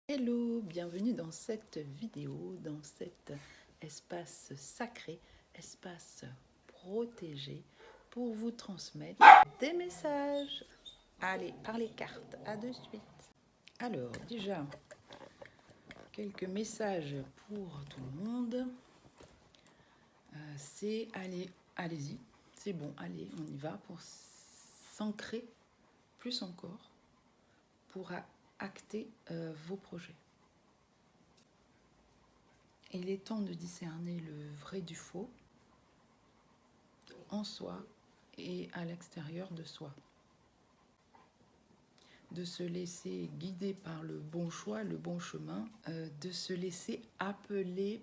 Hello, bienvenue dans cette vidéo, dans cet espace sacré, espace protégé pour vous transmettre des messages. Allez, par les cartes, à de suite. Alors, déjà, quelques messages pour tout le monde. C'est allez-y, c'est bon, allez, on y va pour s'ancrer plus encore, pour acter vos projets. Il est temps de discerner le vrai du faux en soi et à l'extérieur de soi. De se laisser guider par le bon choix, le bon chemin, de se laisser appeler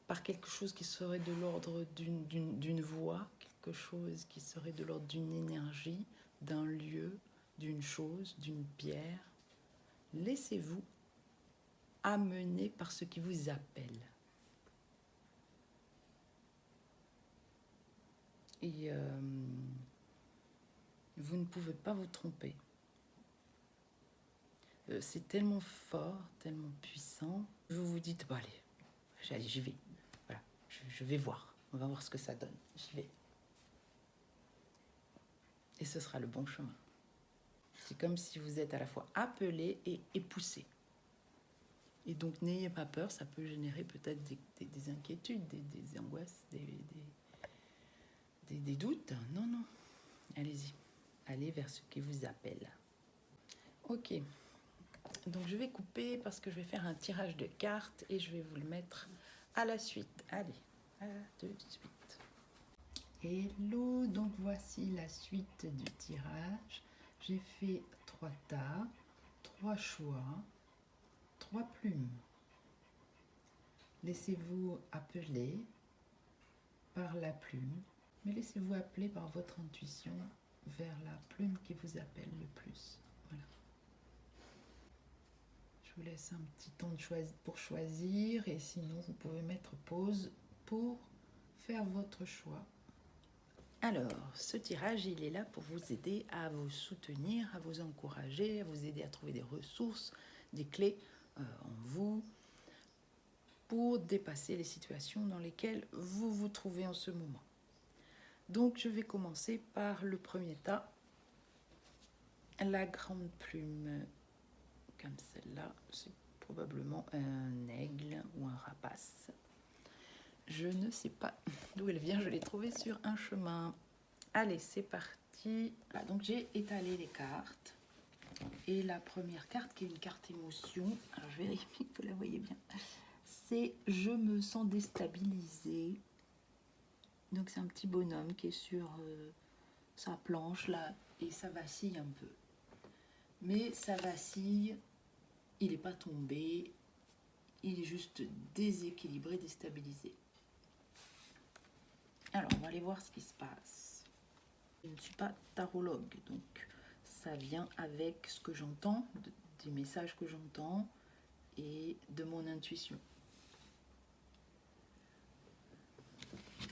par quelque chose qui serait de l'ordre d'une voix, quelque chose qui serait de l'ordre d'une énergie, d'un lieu, d'une chose, d'une pierre. Laissez-vous amener par ce qui vous appelle. Et vous ne pouvez pas vous tromper. C'est tellement fort, tellement puissant. Vous vous dites, bon allez, j'y vais. Voilà, je vais voir. On va voir ce que ça donne. J'y vais. Et ce sera le bon chemin. C'est comme si vous êtes à la fois appelé et poussé. Et donc n'ayez pas peur, ça peut générer peut-être des inquiétudes, des angoisses, des doutes. Non, non, allez-y. Allez vers ce qui vous appelle. Ok. Donc je vais couper parce que je vais faire un tirage de cartes et je vais vous le mettre à la suite. Allez, à tout de suite. Hello, donc voici la suite du tirage. J'ai fait 3 tas, 3 choix, 3 plumes. Laissez-vous appeler par la plume, mais laissez-vous appeler par votre intuition vers la plume qui vous appelle le plus. Voilà. Je vous laisse un petit temps pour choisir et sinon vous pouvez mettre pause pour faire votre choix. Alors, ce tirage, il est là pour vous aider à vous soutenir, à vous encourager, à vous aider à trouver des ressources, des clés en vous pour dépasser les situations dans lesquelles vous vous trouvez en ce moment. Donc, je vais commencer par le premier tas, la grande plume, comme celle-là, c'est probablement un aigle ou un rapace. Je ne sais pas d'où elle vient, je l'ai trouvée sur un chemin. Allez, c'est parti. Voilà, donc j'ai étalé les cartes. Et la première carte, qui est une carte émotion, alors je vérifie que vous la voyez bien, c'est « Je me sens déstabilisée ». Donc c'est un petit bonhomme qui est sur sa planche là, et ça vacille un peu. Mais ça vacille, il n'est pas tombé, il est juste déséquilibré, déstabilisé. Alors, on va aller voir ce qui se passe. Je ne suis pas tarologue, donc ça vient avec ce que j'entends, des messages que j'entends et de mon intuition.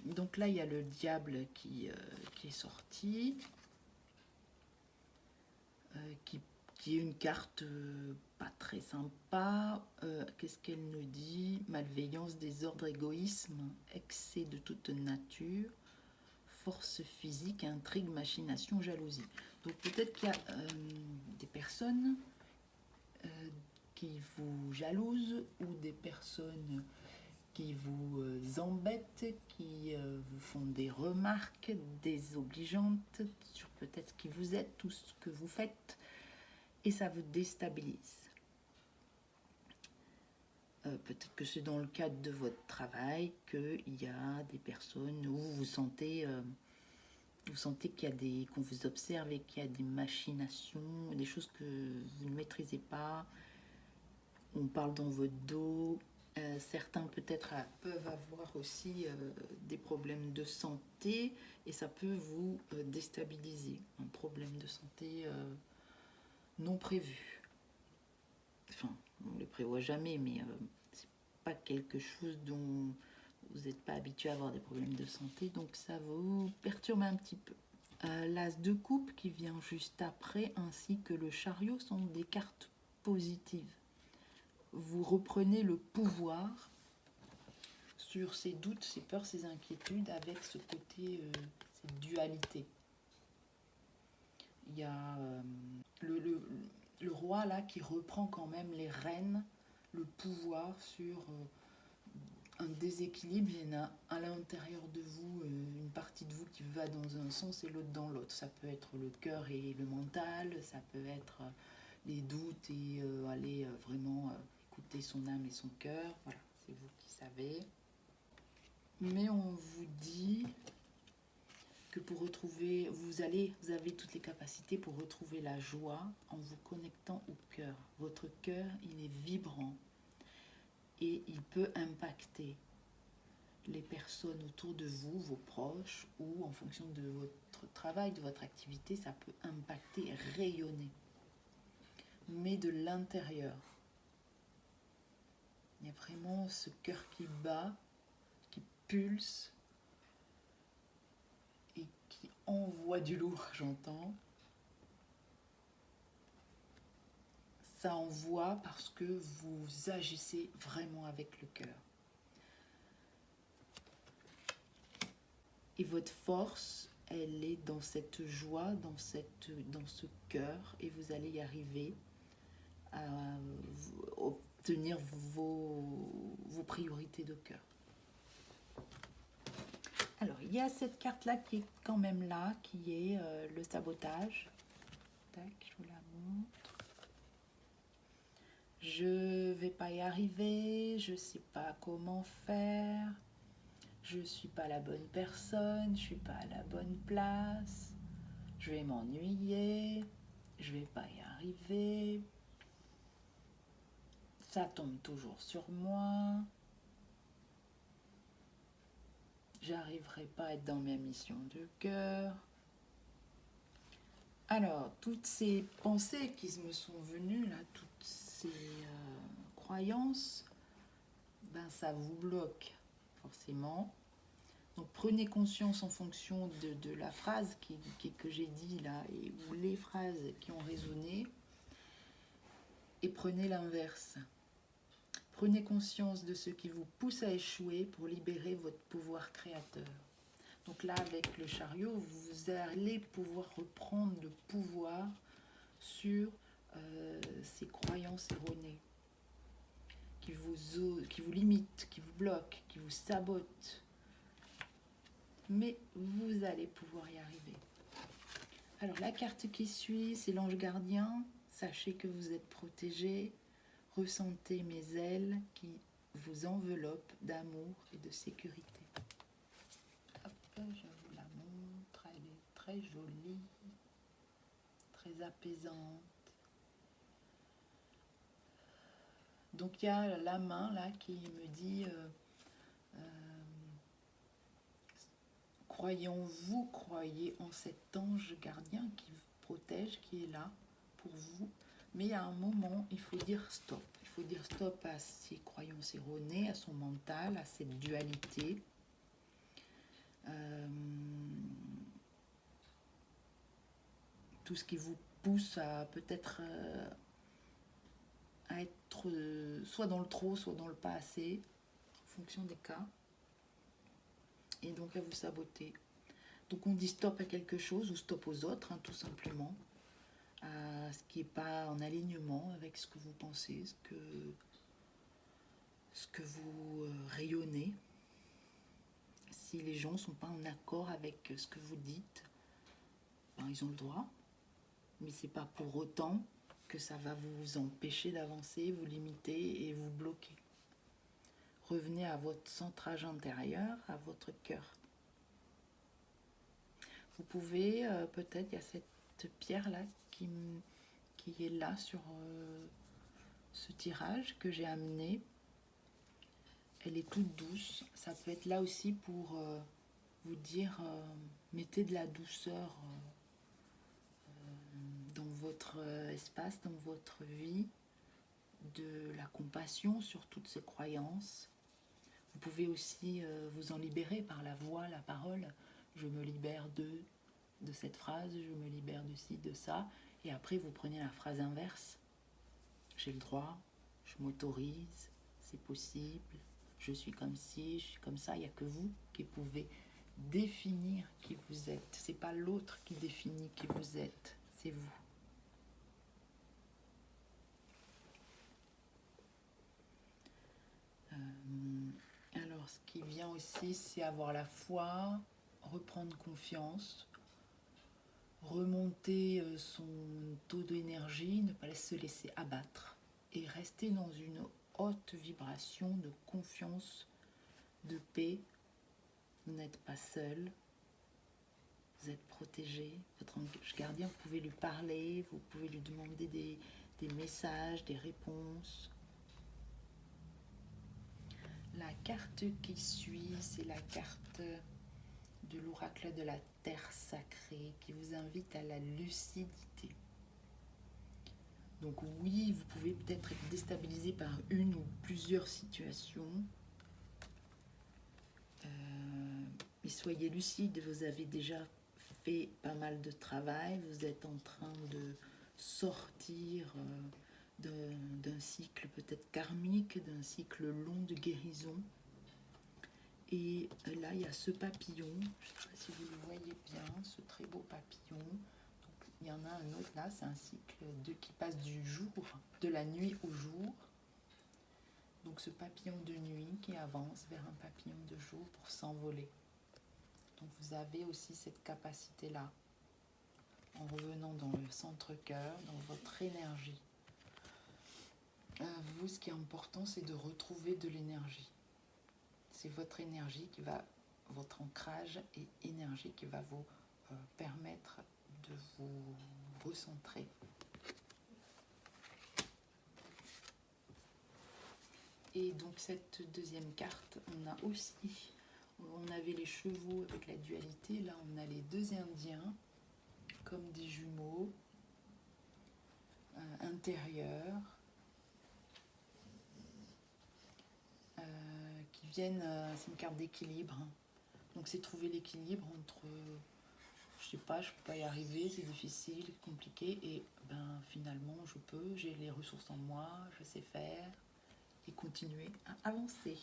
Donc là, il y a le diable qui est sorti, qui est une carte pas très sympa. Qu'est-ce qu'elle nous dit? Malveillance, désordre, égoïsme, excès de toute nature, force physique, intrigue, machination, jalousie. Donc peut-être qu'il y a des personnes qui vous jalousent ou des personnes qui vous embêtent, qui vous font des remarques désobligeantes sur peut-être qui vous êtes, tout ce que vous faites, et ça vous déstabilise. Peut-être que c'est dans le cadre de votre travail qu'il y a des personnes où vous sentez qu'il y a qu'on vous observe et qu'il y a des machinations, des choses que vous ne maîtrisez pas. On parle dans votre dos. Certains peut-être peuvent avoir aussi des problèmes de santé et ça peut vous déstabiliser. Un problème de santé non prévu. Enfin, on ne les prévoit jamais, mais c'est pas quelque chose dont vous n'êtes pas habitué à avoir des problèmes de santé, donc ça vous perturbe un petit peu. L'as de coupe qui vient juste après, ainsi que le chariot sont des cartes positives. vous reprenez le pouvoir sur ces doutes, ces peurs, ces inquiétudes avec ce côté, cette dualité. Il y a le roi là qui reprend quand même les rênes, le pouvoir sur un déséquilibre. Il y en a à l'intérieur de vous, une partie de vous qui va dans un sens et l'autre dans l'autre. Ça peut être le cœur et le mental, ça peut être les doutes et aller vraiment écouter son âme et son cœur. Voilà, c'est vous qui savez. Mais on vous dit que pour retrouver, vous avez toutes les capacités pour retrouver la joie en vous connectant au cœur. Votre cœur, il est vibrant et il peut impacter les personnes autour de vous, vos proches, ou en fonction de votre travail, de votre activité, ça peut impacter, rayonner. Mais de l'intérieur. Il y a vraiment ce cœur qui bat, qui pulse, et qui envoie du lourd, j'entends. Ça envoie parce que vous agissez vraiment avec le cœur. Et votre force, elle est dans cette joie, dans ce cœur, et vous allez y arriver à obtenir vos priorités de cœur. Alors, il y a cette carte-là qui est quand même là, qui est le sabotage. Tac, je vous la montre. Je vais pas y arriver, je sais pas comment faire, je suis pas la bonne personne, je suis pas à la bonne place, je vais m'ennuyer, je vais pas y arriver, ça tombe toujours sur moi, j'arriverai pas à être dans ma mission de cœur. Alors, toutes ces pensées qui me sont venues, là, toutes ces croyances, ben ça vous bloque forcément. Donc prenez conscience en fonction de la phrase que j'ai dit là, ou les phrases qui ont résonné, et prenez l'inverse. Prenez conscience de ce qui vous pousse à échouer pour libérer votre pouvoir créateur. Donc là, avec le chariot, vous allez pouvoir reprendre le pouvoir sur ces croyances erronées qui vous limitent, qui vous bloquent, qui vous sabotent. Mais vous allez pouvoir y arriver. Alors la carte qui suit, c'est l'ange gardien. Sachez que vous êtes protégé. Ressentez mes ailes qui vous enveloppent d'amour et de sécurité. Hop, je vous la montre. Elle est très jolie, très apaisante. Donc il y a la main là qui me dit croyez en cet ange gardien qui vous protège, qui est là pour vous. Mais à un moment, il faut dire stop. Il faut dire stop à ses croyances erronées, à son mental, à cette dualité. Tout ce qui vous pousse à peut-être à être soit dans le trop, soit dans le pas assez, en fonction des cas. Et donc à vous saboter. Donc on dit stop à quelque chose ou stop aux autres, hein, tout simplement. À ce qui n'est pas en alignement avec ce que vous pensez, ce que vous rayonnez. Si les gens ne sont pas en accord avec ce que vous dites, ben, ils ont le droit. Mais ce n'est pas pour autant que ça va vous empêcher d'avancer, vous limiter et vous bloquer. Revenez à votre centrage intérieur, à votre cœur. Vous pouvez, peut-être, il y a cette pierre-là qui est là sur ce tirage que j'ai amené. Elle est toute douce. Ça peut être là aussi pour vous dire, mettez de la douceur dans votre espace, dans votre vie, de la compassion sur toutes ces croyances. Vous pouvez aussi vous en libérer par la voix, la parole. Je me libère de cette phrase, je me libère de ci, de ça. Et après, vous prenez la phrase inverse. J'ai le droit, je je m'autorise, c'est possible, je suis comme ci, je suis comme ça. Il n'y a que vous qui pouvez définir qui vous êtes. C'est pas l'autre qui définit qui vous êtes, c'est vous. Alors, ce qui vient aussi, c'est avoir la foi, reprendre confiance, remonter son taux d'énergie, ne pas se laisser abattre et rester dans une haute vibration de confiance, de paix. Vous n'êtes pas seul, vous êtes protégé. Votre ange gardien, vous pouvez lui parler, vous pouvez lui demander des messages, des réponses. La carte qui suit, c'est la carte de l'oracle de la terre sacrée qui vous invite à la lucidité. Donc oui, vous pouvez peut-être être déstabilisé par une ou plusieurs situations. Mais soyez lucide, vous avez déjà fait pas mal de travail, vous êtes en train de sortir d'un cycle peut-être karmique, d'un cycle long de guérison. Et là, il y a ce papillon, je ne sais pas si vous le voyez bien, ce très beau papillon. Donc, il y en a un autre là, c'est un cycle qui passe du jour, de la nuit au jour. Donc ce papillon de nuit qui avance vers un papillon de jour pour s'envoler. Donc vous avez aussi cette capacité-là, en revenant dans le centre-cœur, dans votre énergie. Vous, ce qui est important, c'est de retrouver de l'énergie. C'est votre énergie qui va, votre ancrage et énergie qui va vous permettre de vous recentrer. Et donc cette deuxième carte, on avait les chevaux avec la dualité, là on a les deux Indiens comme des jumeaux intérieurs qui viennent, c'est une carte d'équilibre, hein. Donc c'est trouver l'équilibre entre, je sais pas, je peux pas y arriver, c'est difficile, compliqué, et ben finalement je peux, j'ai les ressources en moi, je sais faire, et continuer à avancer.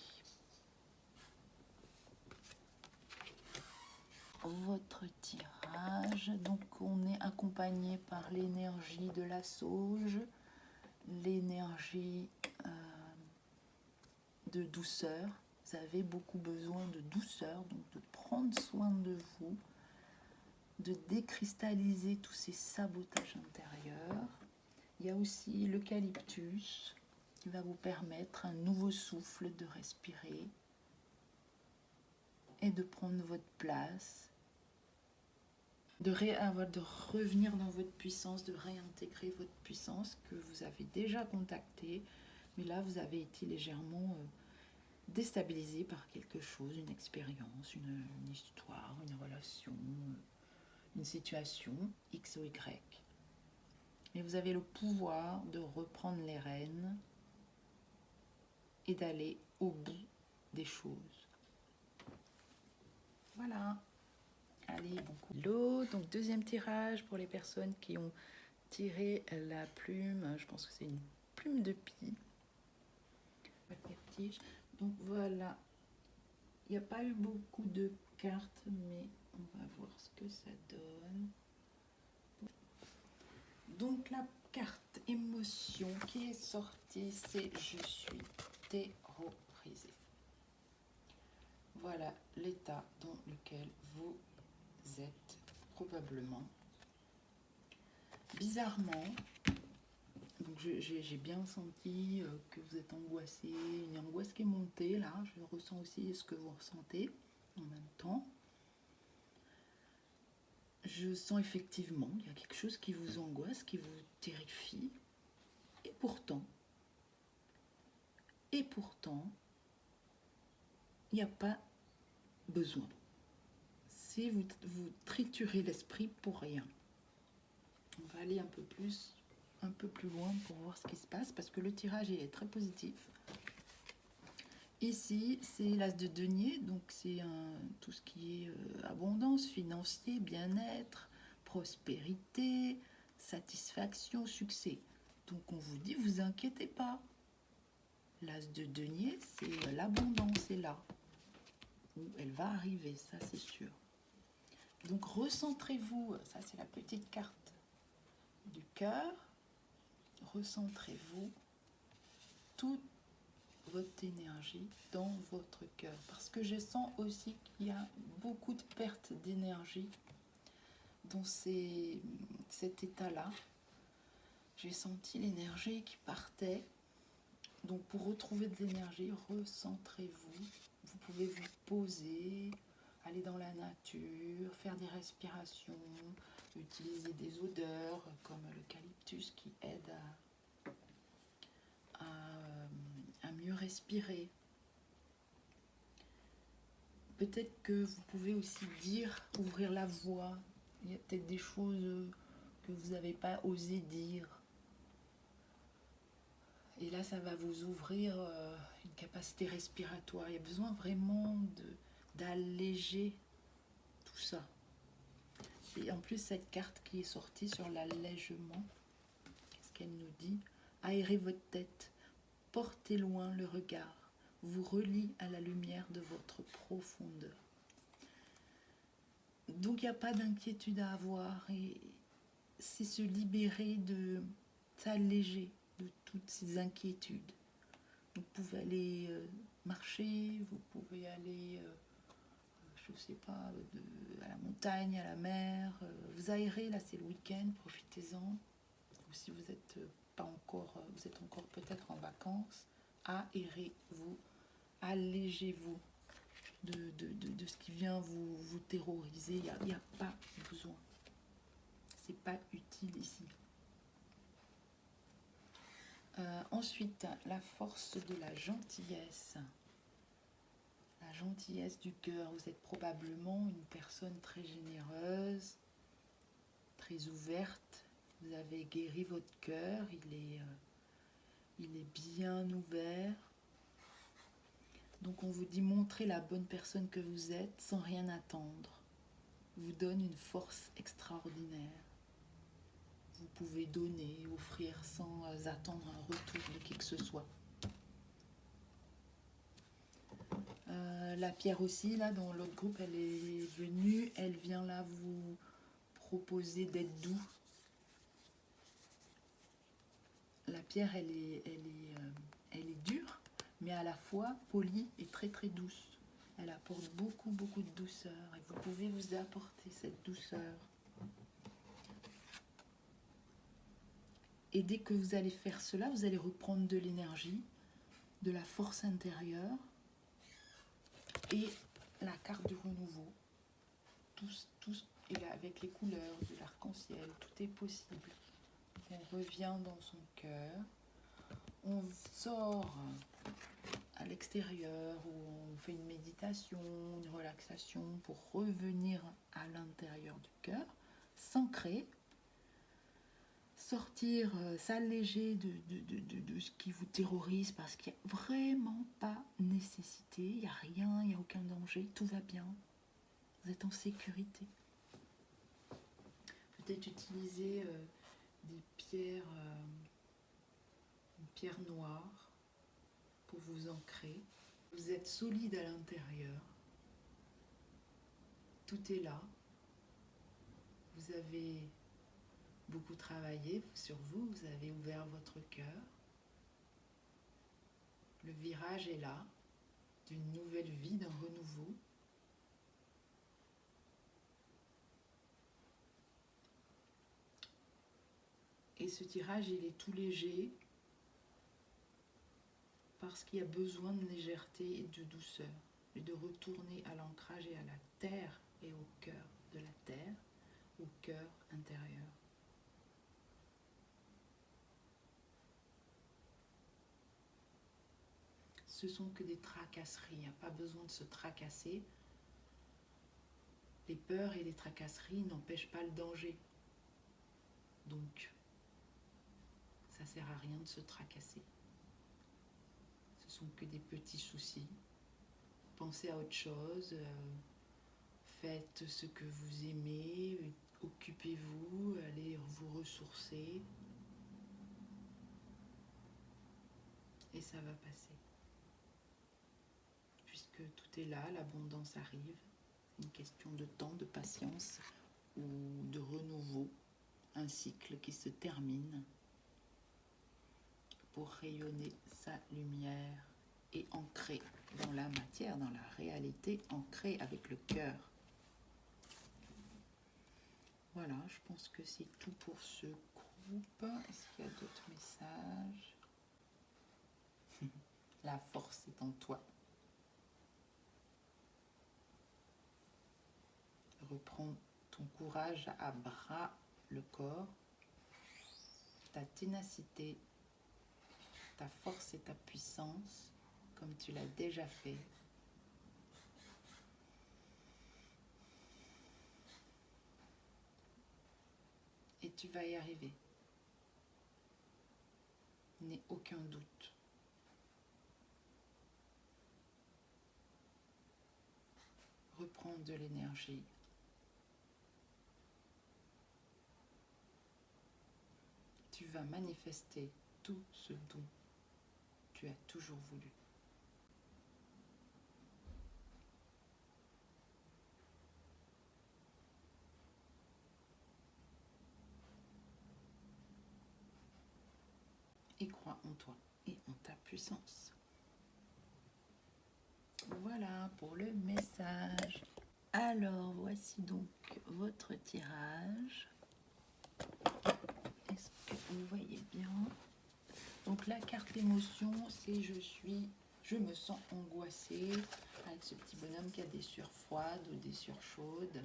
Votre tirage, donc on est accompagné par l'énergie de la sauge, l'énergie de douceur. Vous avez beaucoup besoin de douceur, donc de prendre soin de vous, de décristalliser tous ces sabotages intérieurs. Il y a aussi l'eucalyptus qui va vous permettre un nouveau souffle de respirer et de prendre votre place, de revenir dans votre puissance, de réintégrer votre puissance que vous avez déjà contactée, mais là vous avez été légèrement déstabilisé par quelque chose, une expérience, une histoire, une relation, une situation X ou Y. Mais vous avez le pouvoir de reprendre les rênes et d'aller au bout des choses. Voilà. Allez, bon coup. Hello, donc deuxième tirage pour les personnes qui ont tiré la plume. Je pense que c'est une plume de pie. Donc voilà. Il n'y a pas eu beaucoup de cartes, mais on va voir ce que ça donne. Donc la carte émotion qui est sortie, c'est je suis terrorisé. Voilà l'état dans lequel vous êtes probablement. Bizarrement, donc j'ai bien senti que vous êtes angoissé, une angoisse qui est montée là, je ressens aussi ce que vous ressentez en même temps. Je sens effectivement qu'il y a quelque chose qui vous angoisse, qui vous terrifie, et pourtant, il n'y a pas besoin. Si vous triturez l'esprit pour rien. On va aller un peu plus loin pour voir ce qui se passe, parce que le tirage il est très positif. Ici, c'est l'as de denier, donc c'est tout ce qui est abondance, financier, bien-être, prospérité, satisfaction, succès. Donc on vous dit, vous inquiétez pas. L'as de denier, c'est l'abondance est là. Ou elle va arriver, ça c'est sûr. Donc recentrez-vous, ça c'est la petite carte du cœur. Recentrez-vous toute votre énergie dans votre cœur. Parce que je sens aussi qu'il y a beaucoup de pertes d'énergie dans cet état-là. J'ai senti l'énergie qui partait. Donc pour retrouver de l'énergie, recentrez-vous. Vous pouvez vous poser, aller dans la nature, faire des respirations, utiliser des odeurs comme l'eucalyptus qui aide à mieux respirer. Peut-être que vous pouvez aussi dire, ouvrir la voix. Il y a peut-être des choses que vous n'avez pas osé dire. Et là, ça va vous ouvrir une capacité respiratoire. Il y a besoin vraiment d'alléger tout ça. Et en plus, cette carte qui est sortie sur l'allègement, qu'est-ce qu'elle nous dit? Aérez votre tête, portez loin le regard, vous relie à la lumière de votre profondeur. Donc, il n'y a pas d'inquiétude à avoir. Et c'est se libérer s'alléger de toutes ces inquiétudes. Vous pouvez aller marcher, vous pouvez aller, je ne sais pas, à la montagne, à la mer. Vous aérez, là c'est le week-end, profitez-en. Ou si vous n'êtes pas encore, vous êtes encore peut-être en vacances, aérez-vous, allégez-vous de ce qui vient vous terroriser. Il n'y a pas besoin. C'est pas utile ici. Ensuite, la force de la gentillesse. La gentillesse du cœur. Vous êtes probablement une personne très généreuse, très ouverte. Vous avez guéri votre cœur. Il est bien ouvert. Donc on vous dit montrez la bonne personne que vous êtes sans rien attendre. Vous donne une force extraordinaire. Vous pouvez donner, offrir sans attendre un retour de qui que ce soit. La pierre aussi, là, dans l'autre groupe, elle est venue, elle vient là vous proposer d'être doux. La pierre, elle est dure, mais à la fois polie et très très douce. Elle apporte beaucoup beaucoup de douceur et vous pouvez vous apporter cette douceur. Et dès que vous allez faire cela, vous allez reprendre de l'énergie, de la force intérieure et la carte du renouveau. Tout est là avec les couleurs de l'arc-en-ciel, tout est possible. On revient dans son cœur, on sort à l'extérieur où on fait une méditation, une relaxation pour revenir à l'intérieur du cœur, s'ancrer, sortir, s'alléger de ce qui vous terrorise parce qu'il n'y a vraiment pas nécessité, il n'y a rien, il n'y a aucun danger, tout va bien, vous êtes en sécurité. Peut-être utiliser des pierres, une pierre noire pour vous ancrer. Vous êtes solide à l'intérieur, tout est là, vous avez beaucoup travaillé sur vous, vous avez ouvert votre cœur. Le virage est là, d'une nouvelle vie, d'un renouveau. Et ce tirage, il est tout léger parce qu'il y a besoin de légèreté et de douceur. Et de retourner à l'ancrage et à la terre et au cœur de la terre, au cœur intérieur. Ce sont que des tracasseries, il n'y a pas besoin de se tracasser. Les peurs et les tracasseries n'empêchent pas le danger. Donc, ça ne sert à rien de se tracasser. Ce sont que des petits soucis. Pensez à autre chose, faites ce que vous aimez, occupez-vous, allez vous ressourcer. et ça va passer. Puisque tout est là, l'abondance arrive. C'est une question de temps, de patience ou de renouveau, un cycle qui se termine pour rayonner sa lumière et ancrer dans la matière, dans la réalité, ancrer avec le cœur. Voilà, je pense que c'est tout pour ce groupe. Est-ce qu'il y a d'autres messages? La force est en toi. Reprends ton courage à bras le corps, ta ténacité, ta force et ta puissance, comme tu l'as déjà fait. Et tu vas y arriver. N'aie aucun doute. Reprends de l'énergie. Tu vas manifester tout ce dont tu as toujours voulu. Et crois en toi et en ta puissance. Voilà pour le message. Alors, voici donc votre tirage. Est-ce que vous voyez bien? Donc la carte émotion, c'est je me sens angoissée, avec ce petit bonhomme qui a des sueurs froides ou des sueurs chaudes.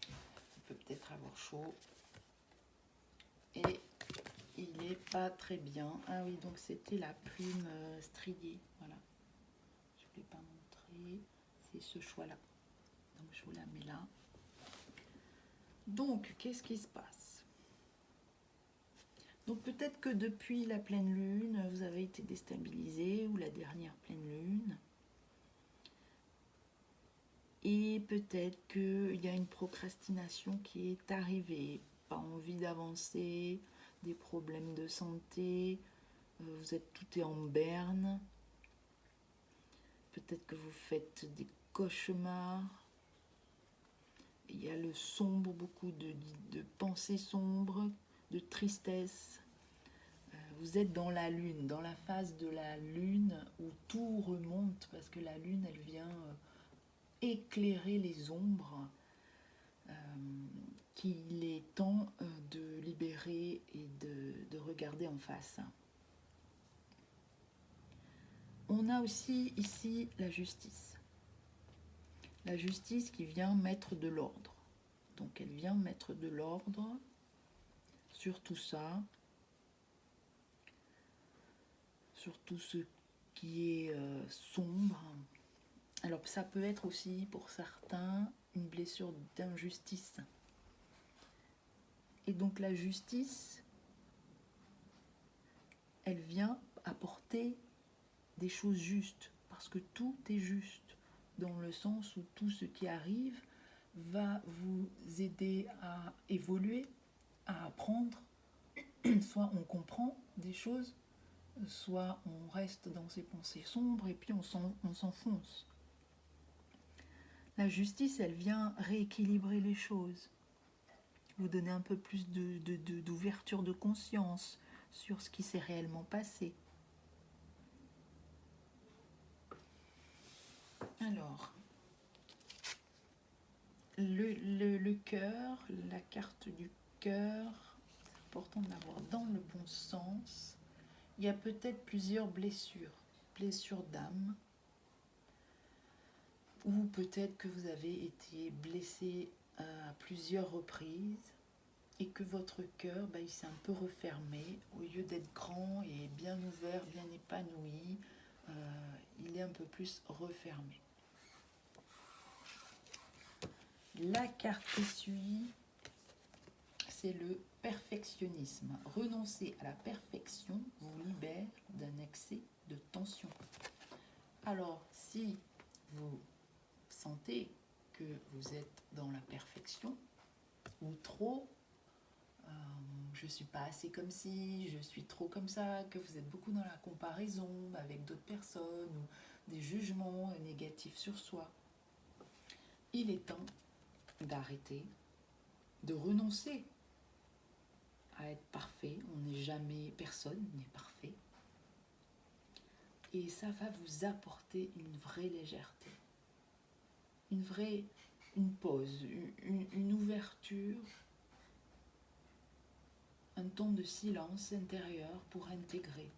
Il peut peut-être avoir chaud. Et il n'est pas très bien. Ah oui, donc c'était la plume striée. Voilà. Je ne l'ai pas montré. C'est ce choix-là. Donc je vous la mets là. Donc, qu'est-ce qui se passe? Donc peut-être que depuis la pleine lune, vous avez été déstabilisé, ou la dernière pleine lune. Et peut-être qu'il y a une procrastination qui est arrivée, pas envie d'avancer, des problèmes de santé, vous êtes tout est en berne. Peut-être que vous faites des cauchemars. Il y a le sombre, beaucoup de pensées sombres, de tristesse. Vous êtes dans la lune, dans la phase de la lune où tout remonte, parce que la lune, elle vient éclairer les ombres qu'il est temps de libérer et de regarder en face. On a aussi ici la justice. La justice qui vient mettre de l'ordre. Donc elle vient mettre de l'ordre sur tout ça, sur tout ce qui est sombre. Alors ça peut être aussi pour certains une blessure d'injustice. Et donc la justice, elle vient apporter des choses justes, parce que tout est juste, dans le sens où tout ce qui arrive va vous aider à évoluer, à apprendre. Soit on comprend des choses, soit on reste dans ses pensées sombres et puis on s'enfonce. La justice, elle vient rééquilibrer les choses, vous donner un peu plus d'ouverture de conscience sur ce qui s'est réellement passé. Alors, le cœur, la carte du cœur, c'est important de l'avoir dans le bon sens. Il y a peut-être plusieurs blessures d'âme, ou peut-être que vous avez été blessé à plusieurs reprises et que votre cœur, il s'est un peu refermé. Au lieu d'être grand et bien ouvert, bien épanoui, il est un peu plus refermé. La carte qui suit, c'est le perfectionnisme. Renoncer à la perfection vous libère d'un excès de tension. Alors, si vous sentez que vous êtes dans la perfection, ou trop, je suis pas assez comme ci, je suis trop comme ça, que vous êtes beaucoup dans la comparaison avec d'autres personnes ou des jugements négatifs sur soi. Il est temps d'arrêter, de renoncer à être parfait. On n'est jamais, personne n'est parfait. Et ça va vous apporter une vraie légèreté, une pause, une ouverture, un temps de silence intérieur pour intégrer.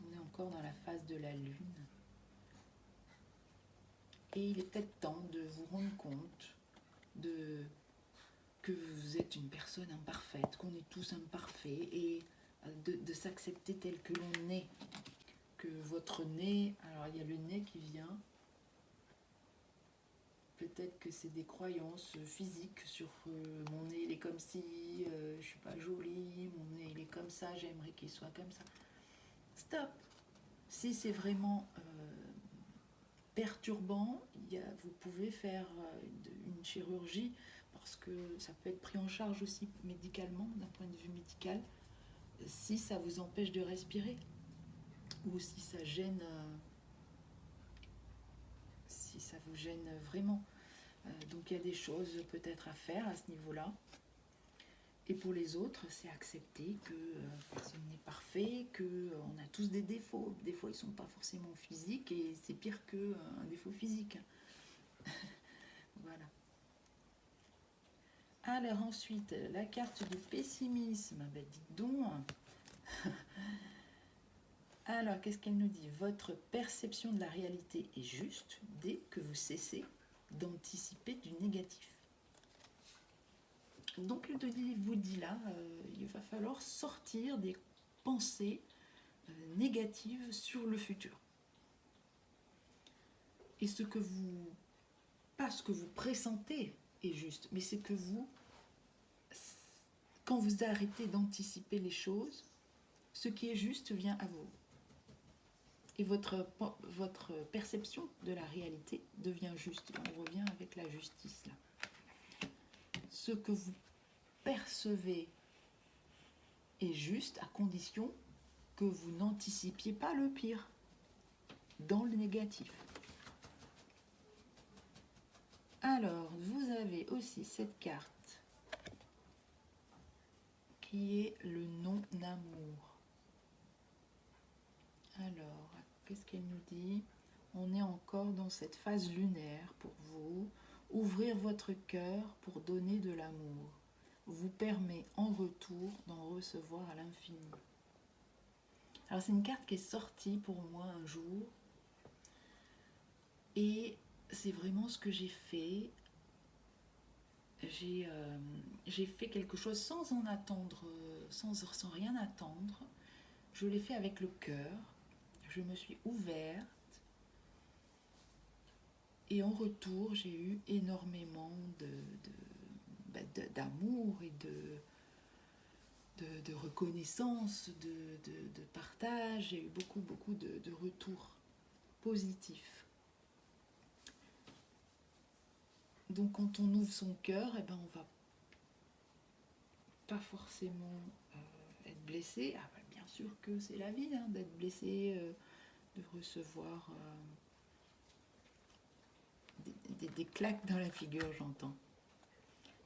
On est encore dans la phase de la lune. Et il est peut-être temps de vous rendre compte que vous êtes une personne imparfaite, qu'on est tous imparfaits, et de s'accepter tel que l'on est. Que votre nez, alors il y a le nez qui vient, peut-être que c'est des croyances physiques sur mon nez il est comme ci, je suis pas jolie, mon nez il est comme ça, j'aimerais qu'il soit comme ça. Stop. Si c'est vraiment perturbant, vous pouvez faire une chirurgie, parce que ça peut être pris en charge aussi médicalement, d'un point de vue médical, si ça vous empêche de respirer, ou si ça gêne, si ça vous gêne vraiment. Donc il y a des choses peut-être à faire à ce niveau-là. Et pour les autres, c'est accepter que personne n'est parfait, qu'on a tous des défauts. Des fois, ils ne sont pas forcément physiques, et c'est pire qu'un défaut physique. Voilà. Alors ensuite, la carte du pessimisme. Ben dites donc. Alors, qu'est-ce qu'elle nous dit? Votre perception de la réalité est juste dès que vous cessez d'anticiper du négatif. Donc, elle vous dit là, il va falloir sortir des pensées négatives sur le futur. Et pas ce que vous pressentez est juste, mais c'est que quand vous arrêtez d'anticiper les choses, ce qui est juste vient à vous. Et votre perception de la réalité devient juste. Là, on revient avec la justice. Là. Ce que vous percevez est juste à condition que vous n'anticipiez pas le pire dans le négatif. Alors, vous avez aussi cette carte qui est le non-amour. Alors, qu'est-ce qu'elle nous dit? On est encore dans cette phase lunaire pour vous. Ouvrir votre cœur pour donner de l'amour vous permet en retour d'en recevoir à l'infini. Alors c'est une carte qui est sortie pour moi un jour, et c'est vraiment ce que j'ai fait. J'ai fait quelque chose sans en attendre, sans rien attendre. Je l'ai fait avec le cœur. Je me suis ouverte. Et en retour, j'ai eu énormément d'amour et de reconnaissance, de partage. J'ai eu beaucoup de retours positifs. Donc quand on ouvre son cœur, eh ben, on va pas forcément être blessé. Ah, ben, bien sûr que c'est la vie, hein, d'être blessé, de recevoir des claques dans la figure, j'entends.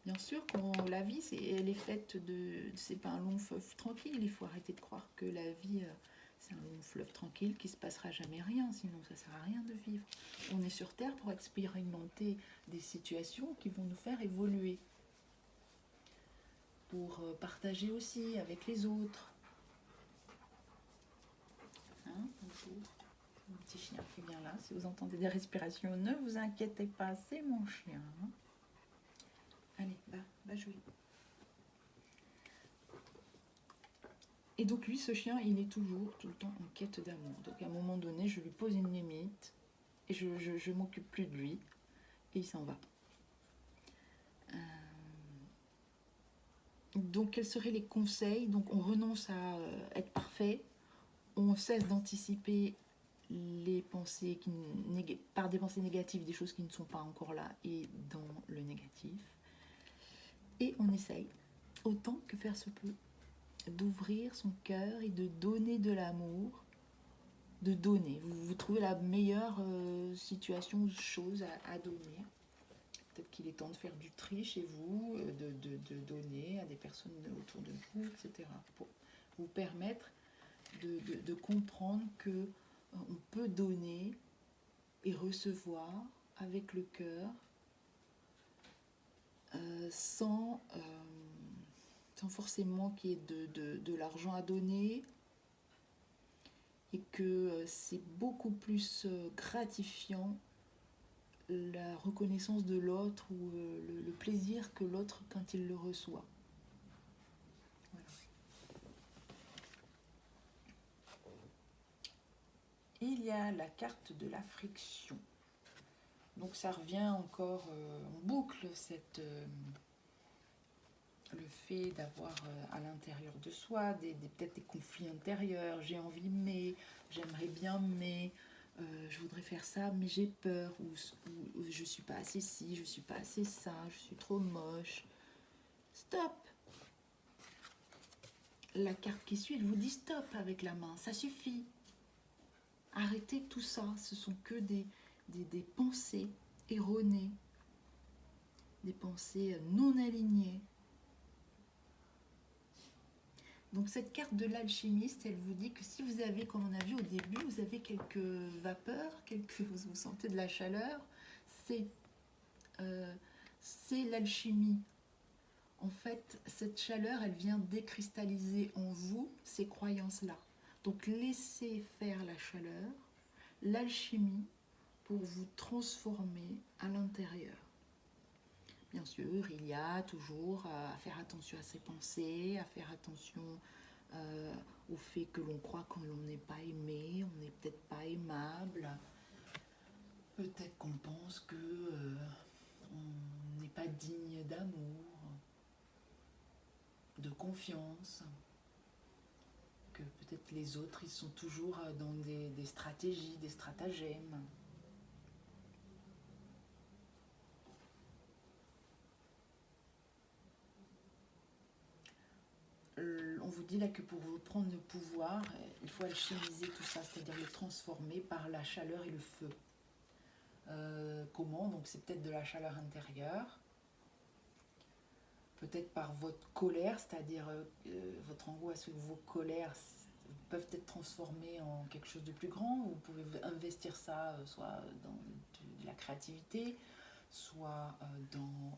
Bien sûr que la vie, elle est faite c'est pas un long fleuve tranquille. Il faut arrêter de croire que la vie, c'est un long fleuve tranquille, qu'il ne se passera jamais rien, sinon ça ne sert à rien de vivre. On est sur Terre pour expérimenter des situations qui vont nous faire évoluer, pour partager aussi avec les autres. Hein, bonjour, mon petit chien qui vient là. Si vous entendez des respirations, ne vous inquiétez pas, c'est mon chien. Allez, va jouer. Et donc lui, ce chien, il est toujours, tout le temps en quête d'amour. Donc à un moment donné, je lui pose une limite, et je m'occupe plus de lui, et il s'en va. Donc quels seraient les conseils? Donc on renonce à être parfait, on cesse d'anticiper les pensées par des pensées négatives, des choses qui ne sont pas encore là et dans le négatif. Et on essaye, autant que faire se peut, d'ouvrir son cœur et de donner de l'amour, de donner. Vous trouvez la meilleure situation ou chose à donner. Peut-être qu'il est temps de faire du tri chez vous, de donner à des personnes autour de vous, etc. Pour vous permettre de comprendre que on peut donner et recevoir avec le cœur sans forcément qu'il y ait de l'argent à donner, et que c'est beaucoup plus gratifiant la reconnaissance de l'autre ou le plaisir que l'autre quand il le reçoit. Voilà. Il y a la carte de la friction. Donc ça revient encore en boucle, le fait d'avoir à l'intérieur de soi peut-être des conflits intérieurs. J'ai envie mais, j'aimerais bien mais, je voudrais faire ça mais j'ai peur, ou je suis pas assez ci, je suis pas assez ça, je suis trop moche. Stop. La carte qui suit, elle vous dit stop avec la main, ça suffit. Arrêtez tout ça, ce sont que des pensées erronées, des pensées non alignées. Donc cette carte de l'alchimiste, elle vous dit que si vous avez, comme on a vu au début, vous avez quelques vapeurs, vous sentez de la chaleur, c'est l'alchimie. En fait, cette chaleur, elle vient décristalliser en vous ces croyances-là. Donc laissez faire la chaleur, l'alchimie, pour vous transformer à l'intérieur. Bien sûr, il y a toujours à faire attention à ses pensées, à faire attention au fait que l'on croit qu'on n'est pas aimé, on n'est peut-être pas aimable. Peut-être qu'on pense que on n'est pas digne d'amour, de confiance, que peut-être les autres, ils sont toujours dans des stratégies, des stratagèmes. On vous dit là que pour reprendre le pouvoir, il faut alchimiser tout ça, c'est-à-dire le transformer par la chaleur et le feu. Comment? Donc c'est peut-être de la chaleur intérieure, peut-être par votre colère, c'est-à-dire votre angoisse ou vos colères peuvent être transformées en quelque chose de plus grand. Vous pouvez investir ça soit dans de la créativité, soit dans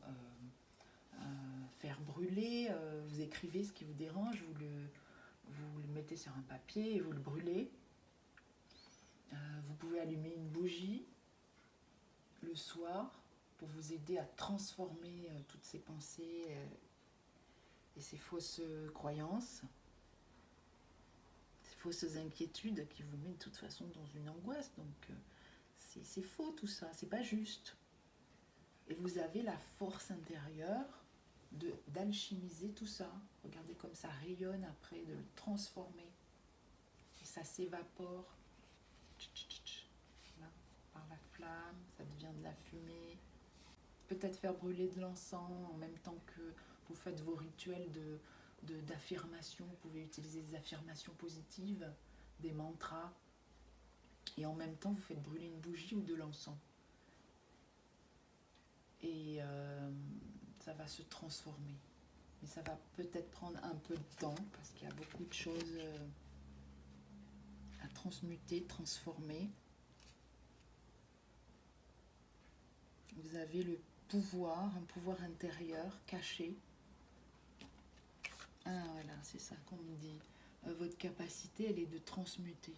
faire brûler. Vous écrivez ce qui vous dérange, vous le mettez sur un papier et vous le brûlez. Vous pouvez allumer une bougie le soir pour vous aider à transformer toutes ces pensées et ces fausses croyances, ces fausses inquiétudes qui vous mettent de toute façon dans une angoisse. Donc c'est faux tout ça, c'est pas juste. Et vous avez la force intérieure d'alchimiser tout ça. Regardez comme ça rayonne après, de le transformer. Et ça s'évapore. Là, par la flamme, ça devient de la fumée. Peut-être faire brûler de l'encens en même temps que vous faites vos rituels d'affirmation. Vous pouvez utiliser des affirmations positives, des mantras. Et en même temps, vous faites brûler une bougie ou de l'encens. Et ça va se transformer. Mais ça va peut-être prendre un peu de temps parce qu'il y a beaucoup de choses à transmuter, transformer. Vous avez le pouvoir, un pouvoir intérieur caché. Ah voilà, c'est ça qu'on me dit. Votre capacité, elle est de transmuter,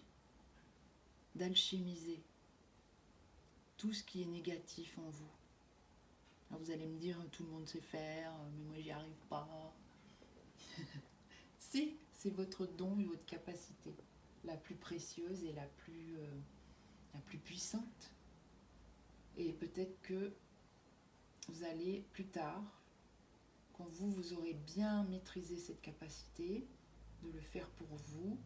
d'alchimiser tout ce qui est négatif en vous. Alors vous allez me dire, tout le monde sait faire, mais moi j'y arrive pas. Si, c'est votre don et votre capacité, la plus précieuse et la plus puissante. Et peut-être que vous allez plus tard, quand vous aurez bien maîtrisé cette capacité de le faire pour vous,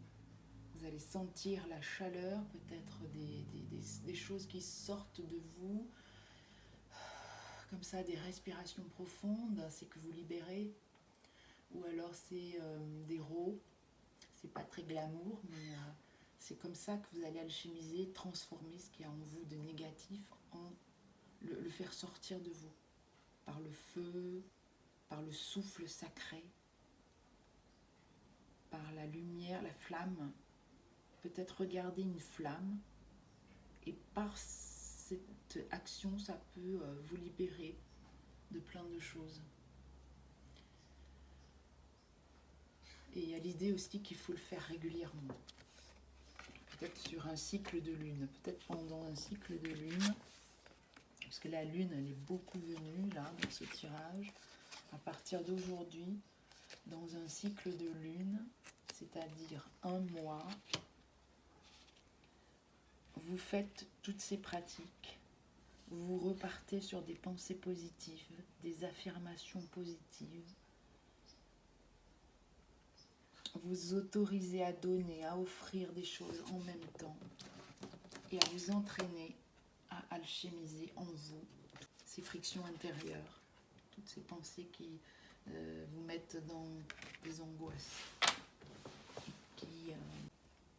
vous allez sentir la chaleur, peut-être des choses qui sortent de vous, faire comme ça des respirations profondes, c'est que vous libérez. Ou alors c'est des rots. C'est pas très glamour, mais c'est comme ça que vous allez alchimiser, transformer ce qu'il y a en vous de négatif, en le faire sortir de vous. Par le feu, par le souffle sacré, par la lumière, la flamme. Peut-être regarder une flamme, et par cette action, ça peut vous libérer de plein de choses. Et il y a l'idée aussi qu'il faut le faire régulièrement. Peut-être sur un cycle de lune, peut-être pendant un cycle de lune, parce que la lune, elle est beaucoup venue là, dans ce tirage. À partir d'aujourd'hui, dans un cycle de lune, c'est-à-dire un mois, vous faites toutes ces pratiques, vous repartez sur des pensées positives, des affirmations positives, vous autorisez à donner, à offrir des choses en même temps et à vous entraîner à alchimiser en vous ces frictions intérieures, toutes ces pensées qui vous mettent dans des angoisses,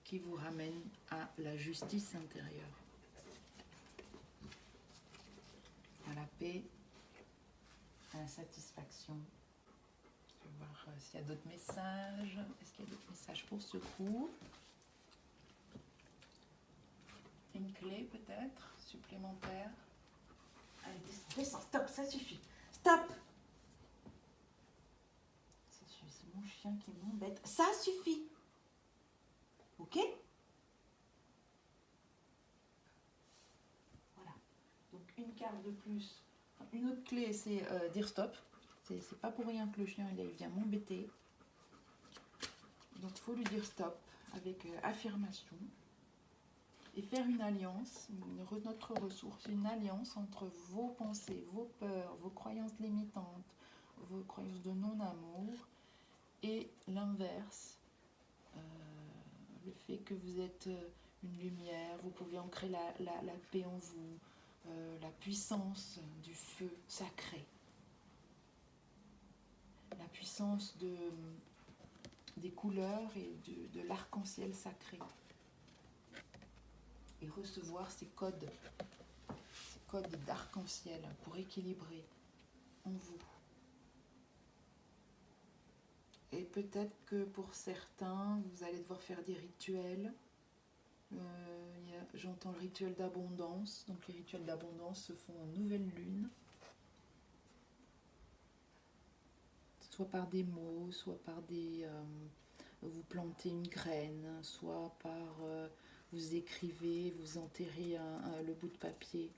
qui vous ramènent à la justice intérieure, à la paix, à la satisfaction. Je vais voir s'il y a d'autres messages. Est-ce qu'il y a d'autres messages pour ce coup? Une clé peut-être supplémentaire. Allez, descends, stop, ça suffit. Stop! C'est mon chien qui m'embête. Ça suffit! Ok? Voilà. Donc une carte de plus. Une autre clé, c'est dire stop. C'est pas pour rien que le chien il vient m'embêter. Donc il faut lui dire stop avec affirmation. Et faire une alliance, notre ressource, une alliance entre vos pensées, vos peurs, vos croyances limitantes, vos croyances de non-amour et l'inverse, le fait que vous êtes une lumière, vous pouvez ancrer la paix en vous, la puissance du feu sacré, la puissance des couleurs et de l'arc-en-ciel sacré. Et recevoir ces codes d'arc-en-ciel pour équilibrer en vous. Et peut-être que pour certains, vous allez devoir faire des rituels. J'entends le rituel d'abondance. Donc les rituels d'abondance se font en nouvelle lune. Soit par des mots, soit par des... vous plantez une graine, soit par... vous écrivez, vous enterrez le bout de papier.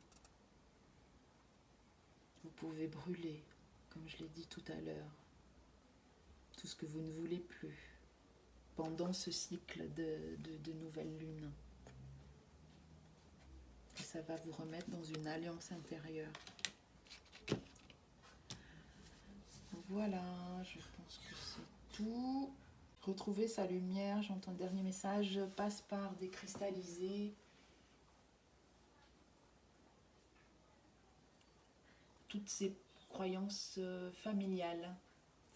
Vous pouvez brûler, comme je l'ai dit tout à l'heure, tout ce que vous ne voulez plus pendant ce cycle de nouvelle lune. Et ça va vous remettre dans une alliance intérieure. Voilà, je pense que c'est tout. Retrouver sa lumière, j'entends le dernier message, passe par décristalliser toutes ces croyances familiales.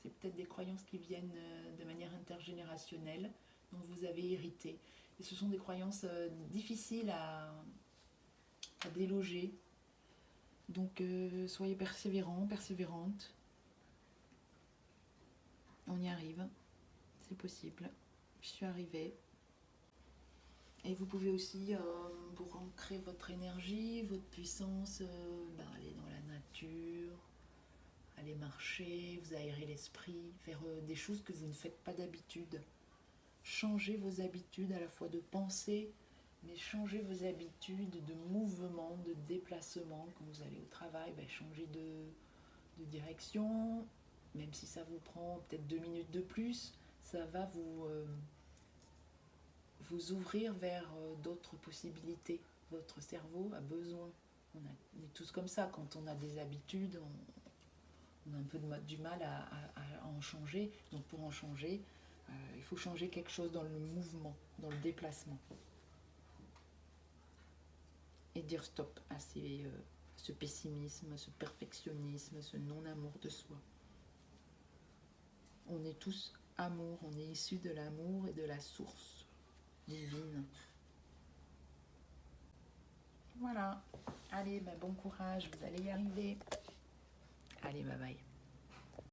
C'est peut-être des croyances qui viennent de manière intergénérationnelle, dont vous avez hérité. Et ce sont des croyances difficiles à déloger. Donc soyez persévérants, persévérantes. On y arrive, c'est possible. Je suis arrivée. Et vous pouvez aussi, pour ancrer votre énergie, votre puissance, aller dans la nature, aller marcher, vous aérer l'esprit, faire des choses que vous ne faites pas d'habitude. Changez vos habitudes à la fois de pensée, mais changez vos habitudes de mouvement, de déplacement. Quand vous allez au travail, changez de direction, même si ça vous prend peut-être 2 minutes de plus, ça va vous ouvrir vers d'autres possibilités. Votre cerveau a besoin. On est tous comme ça, quand on a des habitudes, on a un peu du mal à en changer. Donc pour en changer, il faut changer quelque chose dans le mouvement, dans le déplacement. Et dire stop à ces ce pessimisme, ce perfectionnisme, ce non-amour de soi. On est tous amour, on est issus de l'amour et de la source divine. Voilà. Allez, bon courage, vous allez y arriver. Allez, bye bye.